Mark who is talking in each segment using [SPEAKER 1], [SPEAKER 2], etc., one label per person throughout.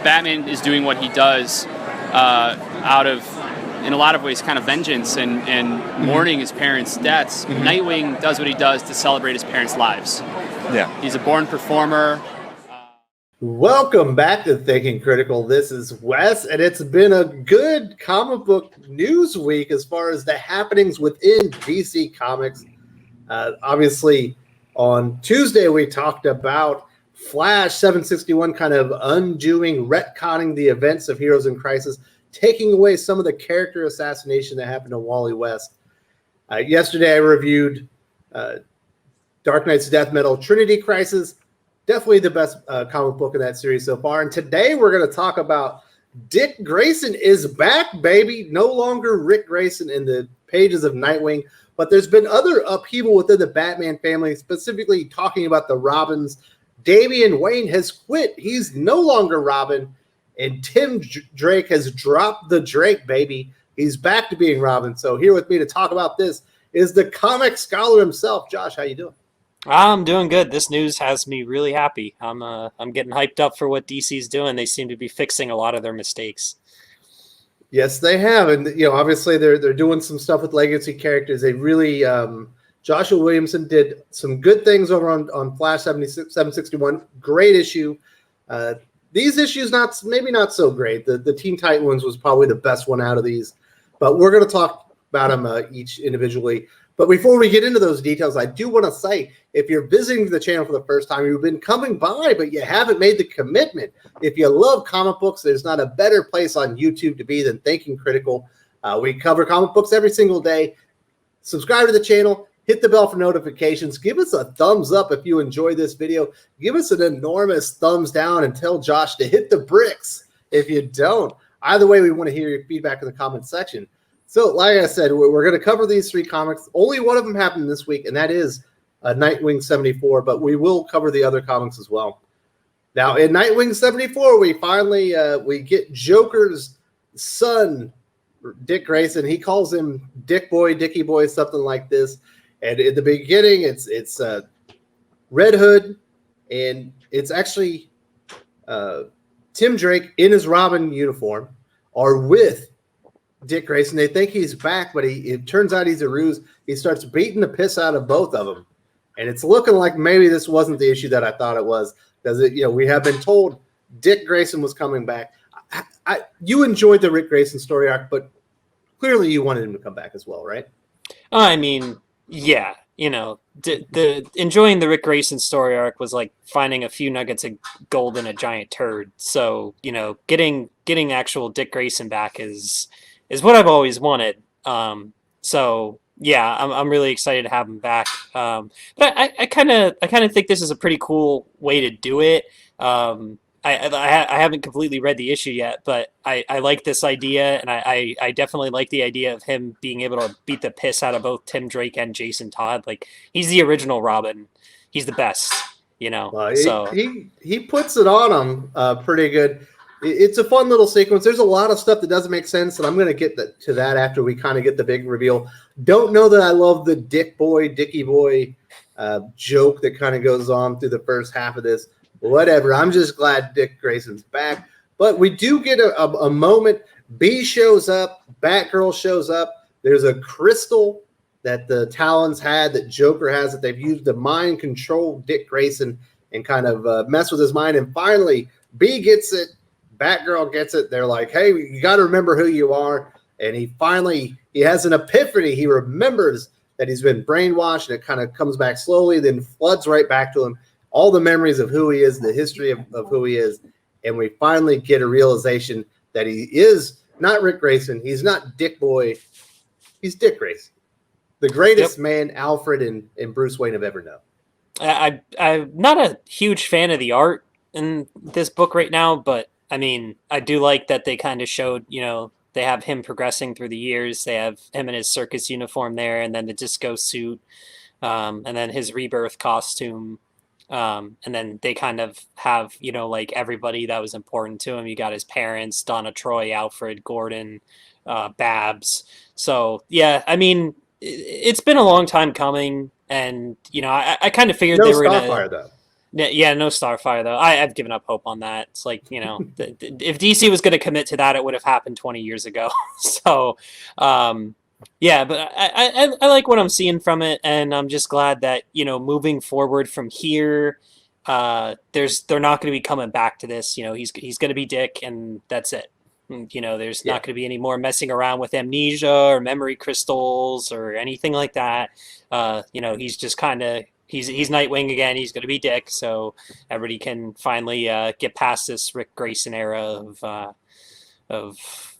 [SPEAKER 1] Batman is doing what he does out of, in a lot of ways, kind of vengeance and mourning his parents' deaths. Nightwing does what he does to celebrate his parents' lives.
[SPEAKER 2] Yeah.
[SPEAKER 1] He's a born performer.
[SPEAKER 3] Welcome back to Thinking Critical. This is Wes, and it's been a good comic book news week as far as the happenings within DC Comics. Obviously, on Tuesday, we talked about Flash 761 kind of undoing, retconning the events of Heroes in Crisis, taking away some of the character assassination that happened to Wally West. Yesterday, I reviewed Dark Knight's Death Metal Trinity Crisis. Definitely the best comic book in that series so far. And today we're going to talk about Dick Grayson is back, baby. No longer Ric Grayson in the pages of Nightwing, but there's been other upheaval within the Batman family, specifically talking about the Robins. Damian Wayne has quit. He's no longer Robin. And Tim Drake has dropped the Drake, baby. He's back to being Robin. So here with me to talk about this is the comic scholar himself. Josh, how you doing?
[SPEAKER 4] I'm doing good. This news has me really happy. I'm getting hyped up for what DC's doing. They seem to be fixing a lot of their mistakes.
[SPEAKER 3] Yes, they have, and obviously they're doing some stuff with legacy characters. They really Joshua Williamson did some good things over on Flash 761. Great issue. These issues maybe not so great. The Teen Titans was probably the best one out of these, but we're going to talk about them each individually. But before we get into those details, I do want to say, if you're visiting the channel for the first time, you've been coming by, but you haven't made the commitment. If you love comic books, there's not a better place on YouTube to be than Thinking Critical. We cover comic books every single day. Subscribe to the channel. Hit the bell for notifications. Give us a thumbs up if you enjoy this video. Give us an enormous thumbs down and tell Josh to hit the bricks if you don't. Either way, we want to hear your feedback in the comment section. So, like I said, we're going to cover these three comics. Only one of them happened this week, and that is Nightwing 74, but we will cover the other comics as well. Now, in Nightwing 74, we finally we get Joker's son, Dick Grayson. He calls him Dick Boy, Dickie Boy, something like this. And in the beginning, it's Red Hood, and it's actually Tim Drake in his Robin uniform, are with Dick Grayson. They think he's back, but it turns out he's a ruse. He starts beating the piss out of both of them, and it's looking like maybe this wasn't the issue that I thought it was, because we have been told Dick Grayson was coming back. You enjoyed the Ric Grayson story arc, but clearly you wanted him to come back as well, right?
[SPEAKER 4] I mean, yeah, the enjoying the Ric Grayson story arc was like finding a few nuggets of gold in a giant turd. So getting actual Dick Grayson back is what I've always wanted. So yeah, I'm really excited to have him back. But I kind of think this is a pretty cool way to do it. I haven't completely read the issue yet, but I like this idea, and I definitely like the idea of him being able to beat the piss out of both Tim Drake and Jason Todd. Like, he's the original Robin. He's the best,
[SPEAKER 3] So he puts it on him pretty good. It's a fun little sequence. There's a lot of stuff that doesn't make sense, and I'm going to get to that after we kind of get the big reveal. Don't know that I love the Dick Boy, Dickie Boy joke that kind of goes on through the first half of this. Whatever. I'm just glad Dick Grayson's back. But we do get a moment. B shows up. Batgirl shows up. There's a crystal that the Talons had, that Joker has, that they've used to mind control Dick Grayson and kind of mess with his mind. And finally, B gets it. Batgirl gets it. They're like, hey, you got to remember who you are. And he has an epiphany. He remembers that he's been brainwashed, and it kind of comes back slowly, then floods right back to him. All the memories of who he is, the history of who he is. And we finally get a realization that he is not Ric Grayson. He's not Dick Boy. He's Dick Grayson, the greatest man Alfred and Bruce Wayne have ever known.
[SPEAKER 4] I'm not a huge fan of the art in this book right now, but I mean, I do like that they kind of showed, they have him progressing through the years. They have him in his circus uniform there, and then the disco suit, and then his rebirth costume. And then they kind of have, like everybody that was important to him. You got his parents, Donna Troy, Alfred, Gordon, Babs. So, yeah, I mean, it's been a long time coming. And, I kind of figured they were going to...
[SPEAKER 3] though.
[SPEAKER 4] Yeah, no Starfire though. I've given up hope on that. It's like, if DC was going to commit to that, it would have happened 20 years ago. So, yeah, but I like what I'm seeing from it, and I'm just glad that moving forward from here, they're not going to be coming back to this. He's going to be Dick, and that's it. There's not going to be any more messing around with amnesia or memory crystals or anything like that. He's just kind of he's Nightwing again. He's going to be Dick, so everybody can finally get past this Ric Grayson era of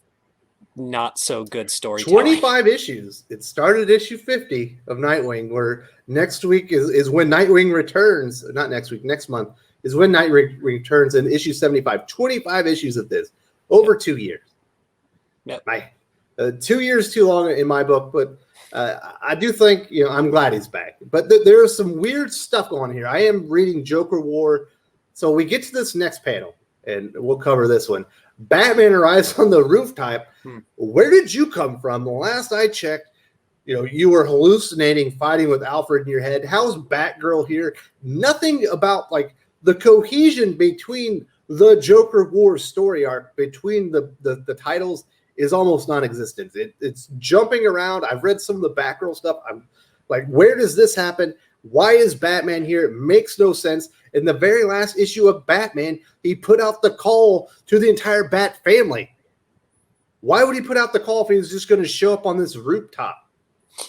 [SPEAKER 4] not so good storytelling.
[SPEAKER 3] 25 issues. It started issue 50 of Nightwing, where next week is when Nightwing returns. Not next week, next month is when Nightwing returns in issue 75. 25 issues of this over 2 years.
[SPEAKER 4] Yep.
[SPEAKER 3] 2 years too long in my book, but I do think, I'm glad he's back. But there is some weird stuff going on here. I am reading Joker War. So we get to this next panel, and we'll cover this one. Batman arrives on the rooftop. Where did you come from? The last I checked, you were hallucinating, fighting with Alfred in your head. How's Batgirl here? Nothing about like the cohesion between the Joker War story arc between the titles is almost non-existent. It's jumping around. I've read some of the Batgirl stuff. I'm like, where does this happen? Why is Batman here? It makes no sense. In the very last issue of Batman, he put out the call to the entire Bat family. Why would he put out the call if he was just going to show up on this rooftop?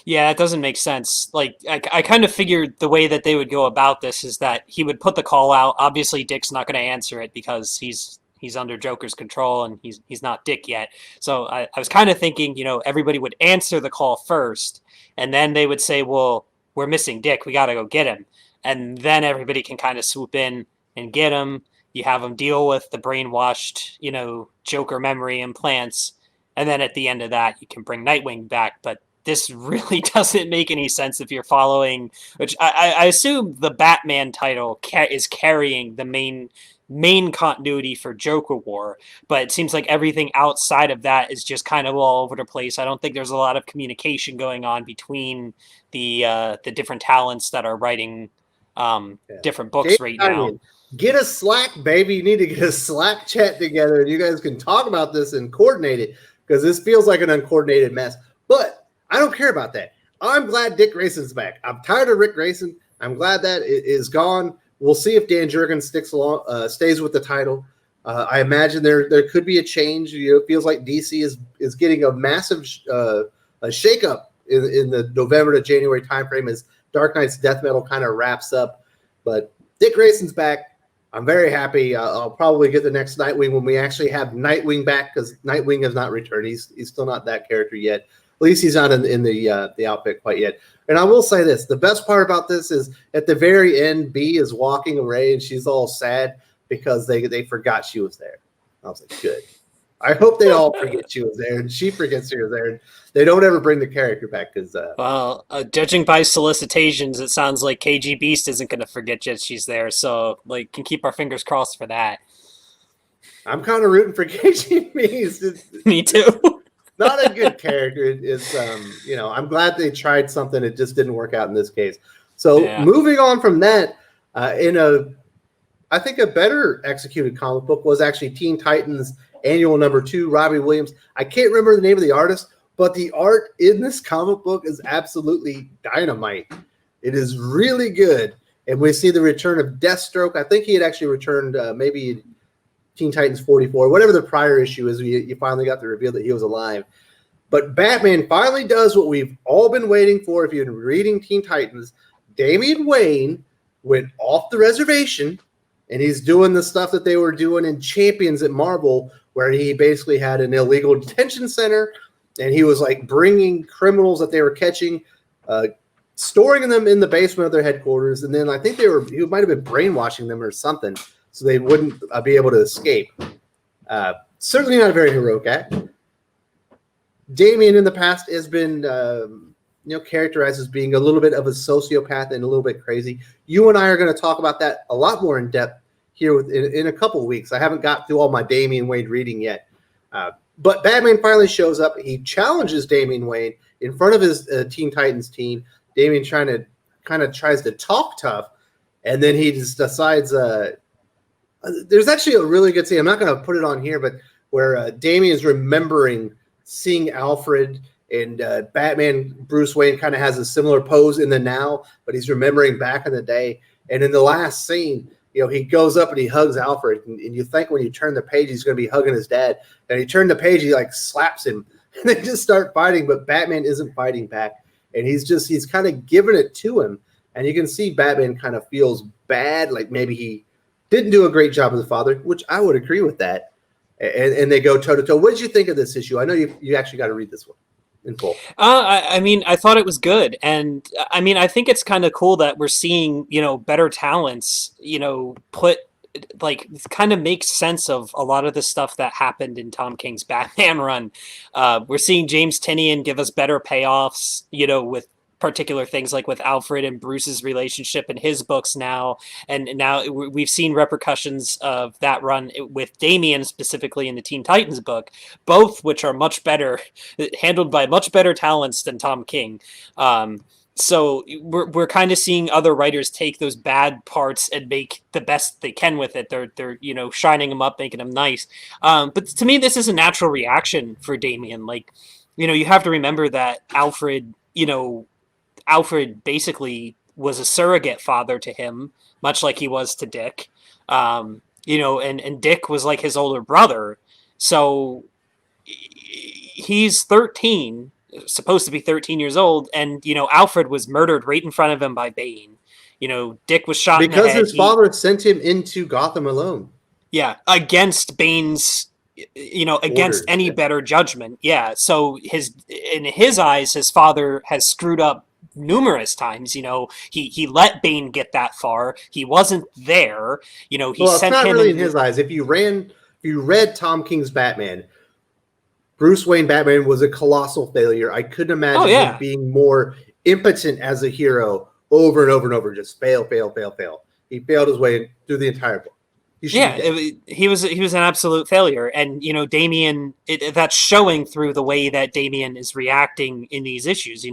[SPEAKER 4] Yeah, it doesn't make sense. Like, I kind of figured the way that they would go about this is that he would put the call out. Obviously, Dick's not going to answer it because he's under Joker's control and he's not Dick yet. So I was kind of thinking, everybody would answer the call first, and then they would say, well, we're missing Dick. We got to go get him. And then everybody can kind of swoop in and get him. You have him deal with the brainwashed, Joker memory implants. And then at the end of that, you can bring Nightwing back. But this really doesn't make any sense if you're following, which I assume the Batman title is carrying the main continuity for Joker War, but it seems like everything outside of that is just kind of all over the place. I don't think there's a lot of communication going on between the different talents that are writing different books right now.
[SPEAKER 3] Get a Slack, baby. You need to get a Slack chat together, and you guys can talk about this and coordinate it, because this feels like an uncoordinated mess. But I don't care about that. I'm glad Dick Grayson's back. I'm tired of Ric Grayson. I'm glad that it is gone. We'll see if Dan Jurgens stays with the title. I imagine there could be a change. It feels like DC is getting a massive a shakeup in the November to January timeframe as Dark Knight's Death Metal kind of wraps up. But Dick Grayson's back. I'm very happy. I'll probably get the next Nightwing when we actually have Nightwing back, because Nightwing has not returned. He's still not that character yet. At least he's not in the outfit quite yet. And I will say this. The best part about this is at the very end, B is walking away and she's all sad because they forgot she was there. I was like, good. I hope they all forget she was there and she forgets she was there. And they don't ever bring the character back because.
[SPEAKER 4] Well, judging by solicitations, it sounds like KG Beast isn't going to forget that she's there. So, can keep our fingers crossed for that.
[SPEAKER 3] I'm kind of rooting for KG Beast.
[SPEAKER 4] Me too.
[SPEAKER 3] Not a good character. It's I'm glad they tried something. It just didn't work out in this case. So moving on from that, I think a better executed comic book was actually Teen Titans Annual Number 2, Robbie Williams. I can't remember the name of the artist, but the art in this comic book is absolutely dynamite. It is really good. And we see the return of Deathstroke. I think he had actually returned maybe Teen Titans 44, whatever the prior issue is. You finally got the reveal that he was alive. But Batman finally does what we've all been waiting for. If you've been reading Teen Titans, Damian Wayne went off the reservation, and he's doing the stuff that they were doing in Champions at Marvel, where he basically had an illegal detention center, and he was bringing criminals that they were catching, storing them in the basement of their headquarters, and then I think he might have been brainwashing them or something, so they wouldn't be able to escape. Certainly not a very heroic act. Damian in the past has been characterized as being a little bit of a sociopath and a little bit crazy. You and I are going to talk about that a lot more in depth here in a couple of weeks. I haven't got through all my Damian Wayne reading yet. But Batman finally shows up. He challenges Damian Wayne in front of his Teen Titans team. Damian tries to talk tough, and then he just decides. There's actually a really good scene. I'm not going to put it on here, but where Damian is remembering seeing Alfred, and Batman Bruce Wayne kind of has a similar pose in the now, but he's remembering back in the day. And in the last scene, he goes up and he hugs Alfred, and you think when you turn the page he's going to be hugging his dad, and he turned the page, he like slaps him, and they just start fighting. But Batman isn't fighting back, and he's kind of giving it to him, and you can see Batman kind of feels bad, like maybe he didn't do a great job as a father, which I would agree with that. And they go toe to toe. What did you think of this issue? I know you actually got to read this one in full.
[SPEAKER 4] I mean, I thought it was good, and I mean, I think it's kind of cool that we're seeing better talents put like kind of makes sense of a lot of the stuff that happened in Tom King's Batman run. We're seeing James Tynion give us better payoffs, with particular things like with Alfred and Bruce's relationship in his books now. And now we've seen repercussions of that run with Damian specifically in the Teen Titans book, both which are much better, handled by much better talents than Tom King. So we're kind of seeing other writers take those bad parts and make the best they can with it. They're shining them up, making them nice. But to me, this is a natural reaction for Damian. Like, you have to remember that Alfred basically was a surrogate father to him, much like he was to Dick. And Dick was like his older brother. So he's 13, supposed to be 13 years old. And, Alfred was murdered right in front of him by Bane. Dick was shot in the head.
[SPEAKER 3] Because his father sent him into Gotham alone.
[SPEAKER 4] Yeah, against Bane's against any better judgment. Yeah. So in his eyes, his father has screwed up numerous times. He let Bane get that far. He wasn't there. He sent
[SPEAKER 3] it's not
[SPEAKER 4] him
[SPEAKER 3] really in his eyes. If you read Tom King's Batman, Bruce Wayne Batman was a colossal failure. I couldn't imagine him being more impotent as a hero over and over and over. Just fail. He failed his way through the entire book.
[SPEAKER 4] He was an absolute failure, and Damian. That's showing through the way that Damian is reacting in these issues.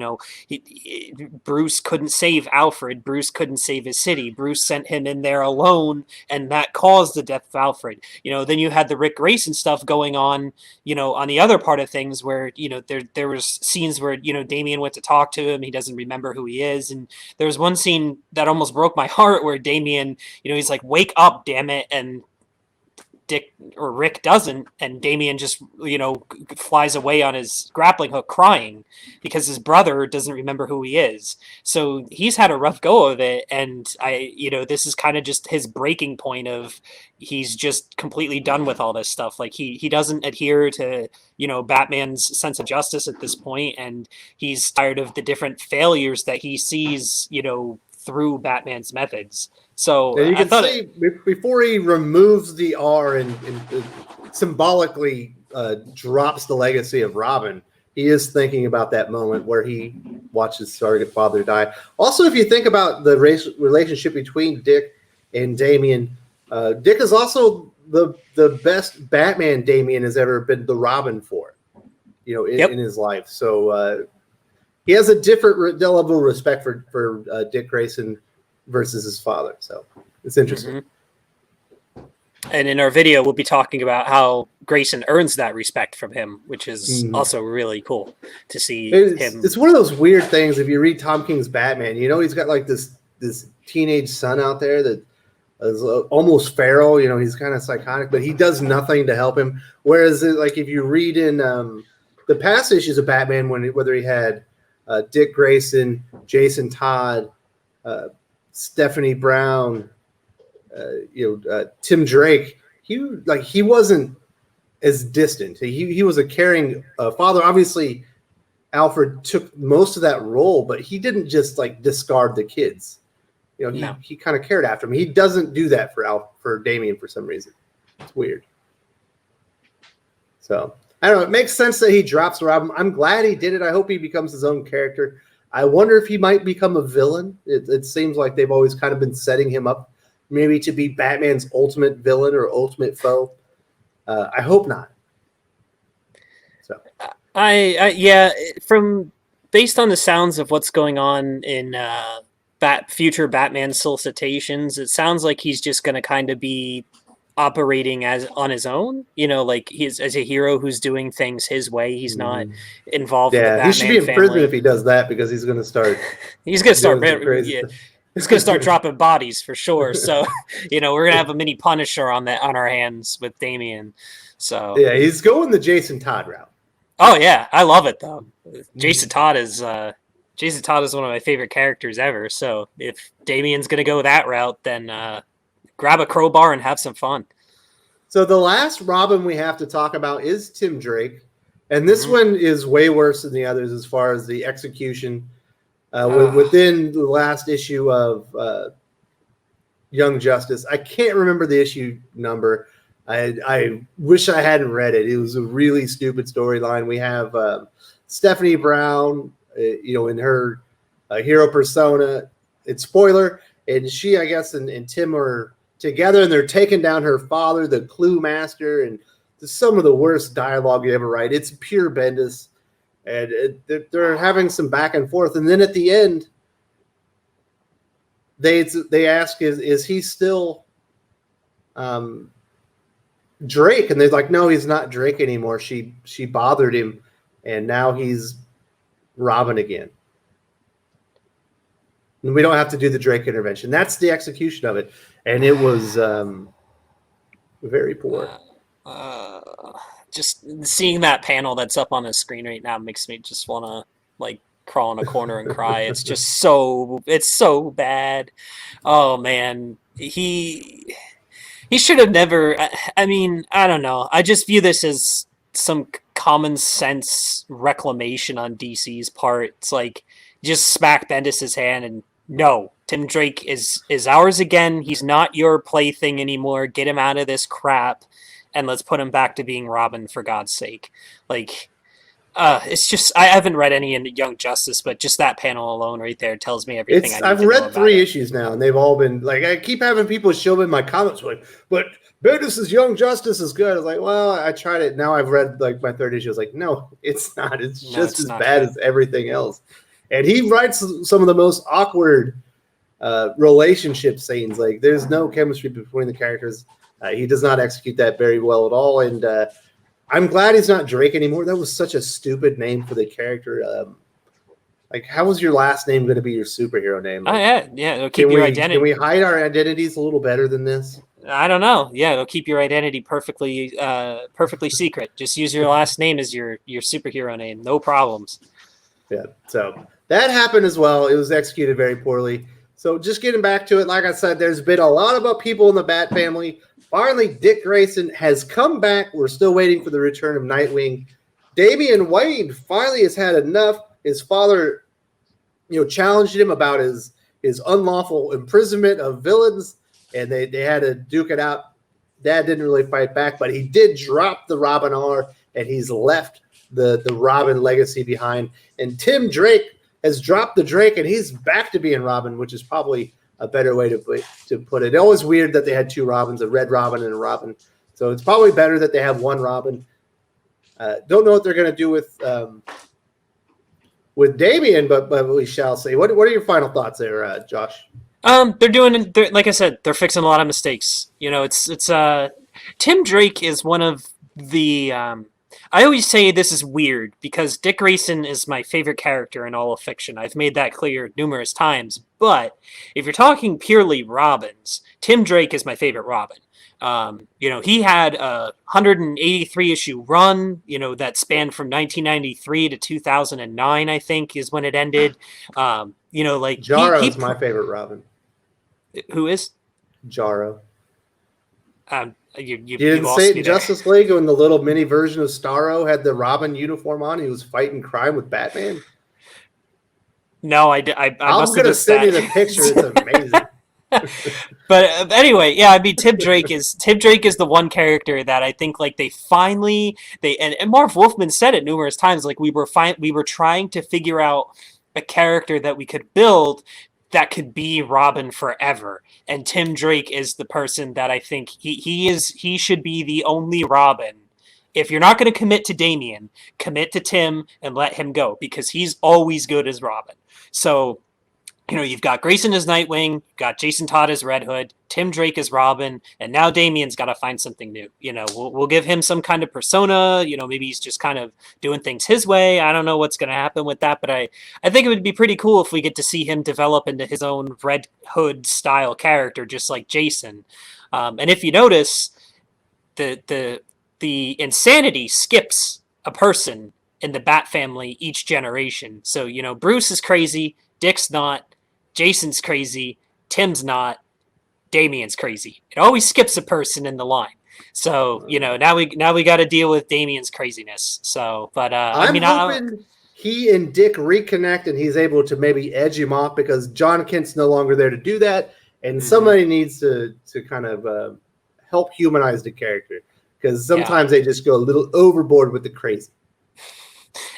[SPEAKER 4] Bruce couldn't save Alfred. Bruce couldn't save his city. Bruce sent him in there alone, and that caused the death of Alfred. Then you had the Ric Grayson stuff going on. On the other part of things, where there was scenes where Damian went to talk to him. He doesn't remember who he is, and there was one scene that almost broke my heart where Damian, he's like, "Wake up, damn it!" and Dick or Rick doesn't, and Damian just flies away on his grappling hook crying because his brother doesn't remember who he is. So he's had a rough go of it, and this is kind of just his breaking point of he's just completely done with all this stuff. Like he doesn't adhere to Batman's sense of justice at this point, and he's tired of the different failures that he sees through Batman's methods. So
[SPEAKER 3] you can see before he removes the R and symbolically drops the legacy of Robin, he is thinking about that moment where he watches surrogate father die. Also, if you think about the relationship between Dick and Damian, Dick is also the best Batman Damian has ever been the Robin for, in his life. So he has a different level of respect for Dick Grayson versus his father. So it's interesting.
[SPEAKER 4] Mm-hmm. And in our video, we'll be talking about how Grayson earns that respect from him, which is also really cool to see him.
[SPEAKER 3] It's one of those weird things. If you read Tom King's Batman, he's got like this teenage son out there that is almost feral. He's kind of psychotic, but he does nothing to help him. Whereas like if you read in the past issues of Batman, whether he had Dick Grayson, Jason Todd, Stephanie Brown, Tim Drake, he wasn't as distant. He was a caring father. Obviously, Alfred took most of that role, but he didn't just like discard the kids. He kind of cared after him. He doesn't do that for Damian for some reason. It's weird. So I don't know. It makes sense that he drops Robin. I'm glad he did it. I hope he becomes his own character. I wonder if he might become a villain. It seems like they've always kind of been setting him up maybe to be Batman's ultimate villain or ultimate foe. I hope not. So based on the sounds of what's going on in
[SPEAKER 4] future Batman solicitations, it sounds like he's just going to kind of be operating as on his own, like he's as a hero who's doing things his way. He's not involved with the Batman
[SPEAKER 3] he should be in
[SPEAKER 4] family.
[SPEAKER 3] prison if he does that, because he's going to start.
[SPEAKER 4] He's going to start.
[SPEAKER 3] Crazy stuff.
[SPEAKER 4] He's going to start dropping bodies for sure. So, we're going to have a mini Punisher on our hands with Damian. So
[SPEAKER 3] yeah, he's going the Jason Todd route.
[SPEAKER 4] Oh yeah, I love it though. Jason Todd is one of my favorite characters ever. So if Damian's going to go that route, then grab a crowbar and have some fun.
[SPEAKER 3] So the last Robin we have to talk about is Tim Drake, and this one is way worse than the others as far as the execution. Within the last issue of Young Justice, I can't remember the issue number. I wish I hadn't read it. It was a really stupid storyline. We have Stephanie Brown, in her hero persona. It's spoiler, and she, I guess, and Tim are together, and they're taking down her father, the Clue Master, and some of the worst dialogue you ever write. It's pure Bendis, and they're having some back and forth, and then at the end, they ask, is he still Drake? And they're like, no, he's not Drake anymore. She bothered him, and now he's Robin again. And we don't have to do the Drake intervention. That's the execution of it, and it was very poor.
[SPEAKER 4] Just seeing that panel that's up on the screen right now makes me just want to crawl in a corner and cry. It's so bad. Oh man, he should have never. I mean, I don't know. I just view this as some common sense reclamation on DC's part. It's like, just smack Bendis's hand and no, Tim Drake is ours again. He's not your plaything anymore. Get him out of this crap, and let's put him back to being Robin, for God's sake. It's just, I haven't read any in Young Justice, but just that panel alone right there tells me everything I need
[SPEAKER 3] I've
[SPEAKER 4] to know
[SPEAKER 3] read
[SPEAKER 4] about
[SPEAKER 3] 3
[SPEAKER 4] it.
[SPEAKER 3] issues now, and they've all been I keep having people show me my comments but Bendis' Young Justice is good. I was like, well, I tried it. Now I've read my 3rd issue. I was like, no, it's not. It's just as bad as everything else. And he writes some of the most awkward relationship scenes. There's no chemistry between the characters. He does not execute that very well at all. And I'm glad he's not Drake anymore. That was such a stupid name for the character. How was your last name going to be your superhero name?
[SPEAKER 4] Yeah. It'll keep your identity.
[SPEAKER 3] Can we hide our identities a little better than this?
[SPEAKER 4] I don't know. Yeah, it'll keep your identity perfectly secret. Just use your last name as your superhero name. No problems.
[SPEAKER 3] Yeah. So that happened as well. It was executed very poorly. So just getting back to it, like I said, there's been a lot about people in the Bat family. Finally, Dick Grayson has come back. We're still waiting for the return of Nightwing. Damian Wayne finally has had enough. His father, challenged him about his unlawful imprisonment of villains, and they had to duke it out. Dad didn't really fight back, but he did drop the Robin R, and he's left the Robin legacy behind. And Tim Drake has dropped the Drake, and he's back to being Robin, which is probably a better way to put it. It's always weird that they had 2 Robins, a Red Robin and a Robin. So it's probably better that they have 1 Robin. Don't know what they're going to do with Damian, but we shall see. What are your final thoughts there, Josh?
[SPEAKER 4] They're like I said, they're fixing a lot of mistakes. It's Tim Drake is one of the. I always say this is weird because Dick Grayson is my favorite character in all of fiction. I've made that clear numerous times. But if you're talking purely Robins, Tim Drake is my favorite Robin. He had a 183 issue run, that spanned from 1993 to 2009, I think is when it ended.
[SPEAKER 3] Jarro is my favorite Robin.
[SPEAKER 4] Who is?
[SPEAKER 3] Jarro.
[SPEAKER 4] You
[SPEAKER 3] didn't say it in Justice League when the little mini version of Starro had the Robin uniform on. He was fighting crime with Batman.
[SPEAKER 4] No, I'm
[SPEAKER 3] going to send you the picture. It's amazing.
[SPEAKER 4] But anyway, yeah, I mean, Tim Drake is the one character that I think they finally and Marv Wolfman said it numerous times. We were trying to figure out a character that we could build that could be Robin forever, and Tim Drake is the person that I think he should be the only Robin. If you're not going to commit to Damian, commit to Tim and let him go because he's always good as Robin. So you know, you've got Grayson as Nightwing, you've got Jason Todd as Red Hood, Tim Drake as Robin, and now Damian's got to find something new. You know, we'll give him some kind of persona. You know, maybe he's just kind of doing things his way. I don't know what's going to happen with that, but I think it would be pretty cool if we get to see him develop into his own Red Hood style character, just like Jason. And if you notice, the insanity skips a person in the Bat family each generation. So, you know, Bruce is crazy, Dick's not, Jason's crazy, Tim's not, Damian's crazy. It always skips a person in the line. So, you know, now we got to deal with Damian's craziness. So, but
[SPEAKER 3] I'm hoping he and Dick reconnect and he's able to maybe edge him off, because John Kent's no longer there to do that, and somebody needs to kind of help humanize the character, because sometimes they just go a little overboard with the crazy.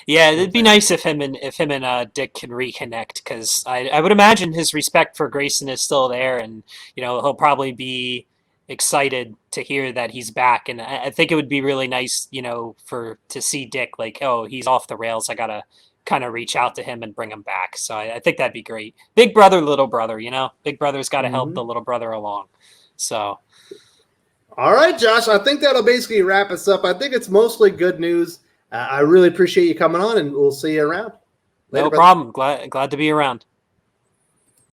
[SPEAKER 4] Yeah, it'd be nice if him and Dick can reconnect, because I would imagine his respect for Grayson is still there, and you know he'll probably be excited to hear that he's back, and I think it would be really nice, you know, to see Dick like, oh, he's off the rails. I gotta kind of reach out to him and bring him back. So I think that'd be great. Big brother, little brother, you know, big brother's got to help the little brother along. So.
[SPEAKER 3] All right, Josh, I think that'll basically wrap us up. I think it's mostly good news. I really appreciate you coming on, and we'll see you around.
[SPEAKER 4] No problem. Glad to be around.